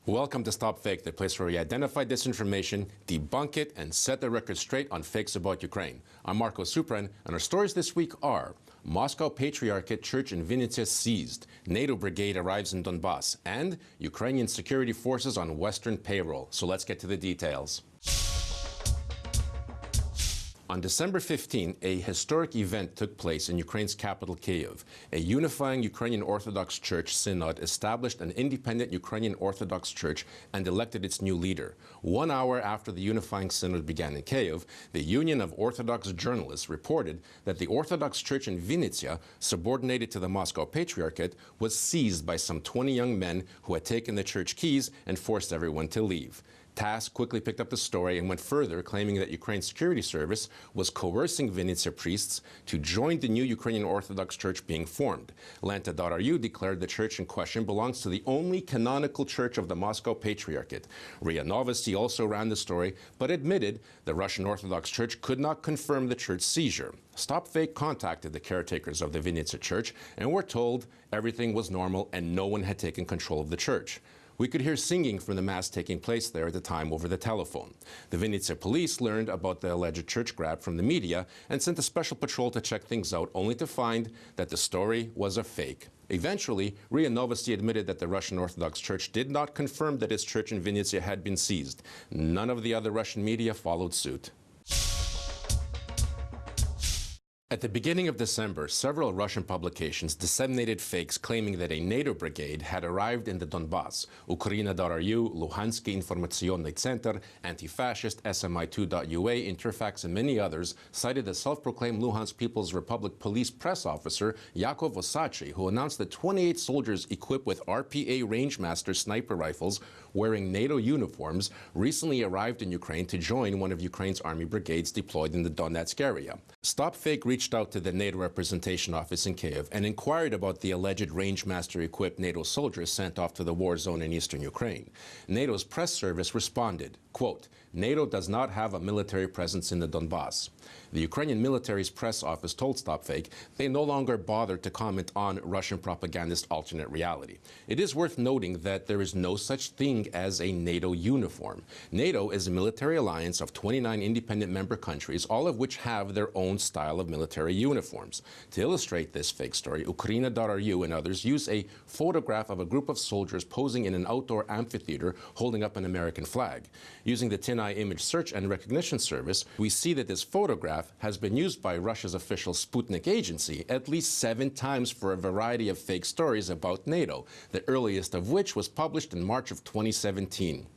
Welcome to StopFake, the place where we identify disinformation, debunk it, and set the record straight on fakes about Ukraine. I'm Marko Suprun, and our stories this week are: Moscow Patriarchate Church in Vinnytsia seized, NATO brigade arrives in Donbas, and Ukrainian security forces on Western payroll. So let's get to the details. On December 15, a historic event took place in Ukraine's capital, Kyiv. A unifying Ukrainian Orthodox Church synod established an independent Ukrainian Orthodox Church and elected its new leader. 1 hour after the unifying synod began in Kyiv, the Union of Orthodox Journalists reported that the Orthodox Church in Vinnytsia, subordinated to the Moscow Patriarchate, was seized by some 20 young men who had taken the church keys and forced everyone to leave. TASS quickly picked up the story and went further, claiming that Ukraine's security service was coercing Vinnytsia priests to join the new Ukrainian Orthodox Church being formed. Lenta.ru declared the church in question belongs to the only canonical church of the Moscow Patriarchate. RIA Novosti also ran the story, but admitted the Russian Orthodox Church could not confirm the church seizure. StopFake contacted the caretakers of the Vinnytsia church and were told everything was normal and no one had taken control of the church. We could hear singing from the mass taking place there at the time over the telephone. The Vinnytsia police learned about the alleged church grab from the media and sent a special patrol to check things out, only to find that the story was a fake. Eventually, RIA Novosti admitted that the Russian Orthodox Church did not confirm that its church in Vinnytsia had been seized. None of the other Russian media followed suit. At the beginning of December, several Russian publications disseminated fakes claiming that a NATO brigade had arrived in the Donbas. Ukraina.ru, Luhanski Informaционный Center, Anti-Fascist, SMI2.ua, Interfax, and many others cited the self-proclaimed Luhansk People's Republic police press officer Yakov Osachi, who announced that 28 soldiers equipped with RPA Rangemaster sniper rifles wearing NATO uniforms recently arrived in Ukraine to join one of Ukraine's army brigades deployed in the Donetsk area. StopFake reached out to the NATO representation office in Kyiv and inquired about the alleged Rangemaster-equipped NATO soldiers sent off to the war zone in eastern Ukraine. NATO's press service responded, quote, "NATO does not have a military presence in the Donbas." The Ukrainian military's press office told StopFake they no longer bother to comment on Russian propagandist alternate reality. It is worth noting that there is no such thing as a NATO uniform. NATO is a military alliance of 29 independent member countries, all of which have their own style of military uniforms. To illustrate this fake story, Ukraina.ru and others use a photograph of a group of soldiers posing in an outdoor amphitheater holding up an American flag. Using the TinEye image search and recognition service, we see that this photograph has been used by Russia's official Sputnik agency at least 7 times for a variety of fake stories about NATO, the earliest of which was published in March of 2017.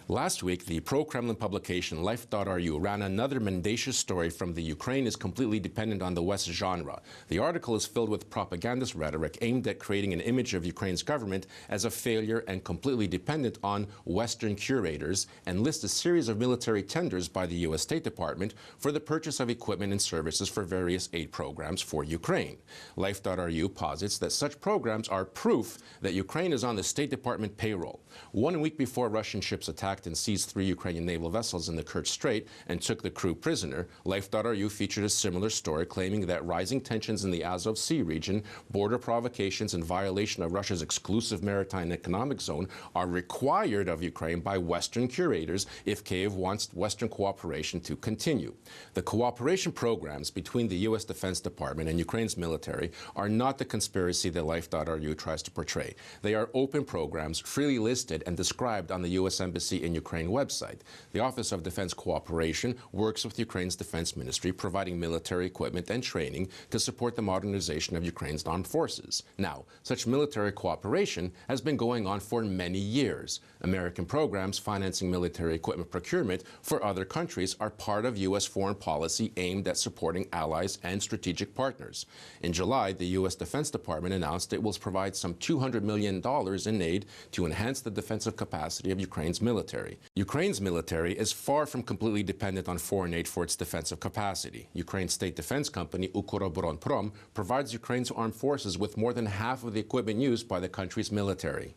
Last week, the pro-Kremlin publication Life.ru ran another mendacious story from the Ukraine is completely dependent on the West genre. The article is filled with propagandist rhetoric aimed at creating an image of Ukraine's government as a failure and completely dependent on Western curators, and lists a series of military tenders by the U.S. State Department for the purchase of equipment and services for various aid programs for Ukraine. Life.ru posits that such programs are proof that Ukraine is on the State Department payroll. 1 week before Russian ships attacked and seized 3 Ukrainian naval vessels in the Kerch Strait and took the crew prisoner, Life.ru featured a similar story claiming that rising tensions in the Azov Sea region, border provocations, and violation of Russia's exclusive maritime economic zone are required of Ukraine by Western curators if Kyiv wants Western cooperation to continue. The cooperation programs between the U.S. Defense Department and Ukraine's military are not the conspiracy that Life.ru tries to portray. They are open programs, freely listed and described on the U.S. Embassy in Ukraine website. The Office of Defense Cooperation works with Ukraine's Defense Ministry, providing military equipment and training to support the modernization of Ukraine's armed forces. Now, such military cooperation has been going on for many years. American programs financing military equipment procurement for other countries are part of U.S. foreign policy aimed at supporting allies and strategic partners. In July, the U.S. Defense Department announced it will provide some $200 million in aid to enhance the defensive capacity of Ukraine's military. Ukraine's military is far from completely dependent on foreign aid for its defensive capacity. Ukraine's state defense company, Ukroboronprom, provides Ukraine's armed forces with more than half of the equipment used by the country's military.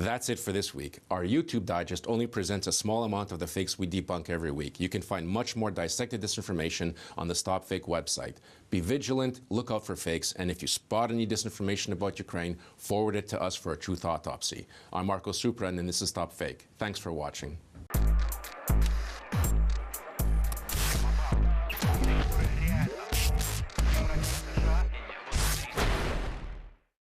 That's it for this week. Our YouTube digest only presents a small amount of the fakes we debunk every week. You can find much more dissected disinformation on the StopFake website. Be vigilant, look out for fakes, and if you spot any disinformation about Ukraine, forward it to us for a truth autopsy. I'm Marko Suprun, and this is StopFake. Thanks for watching.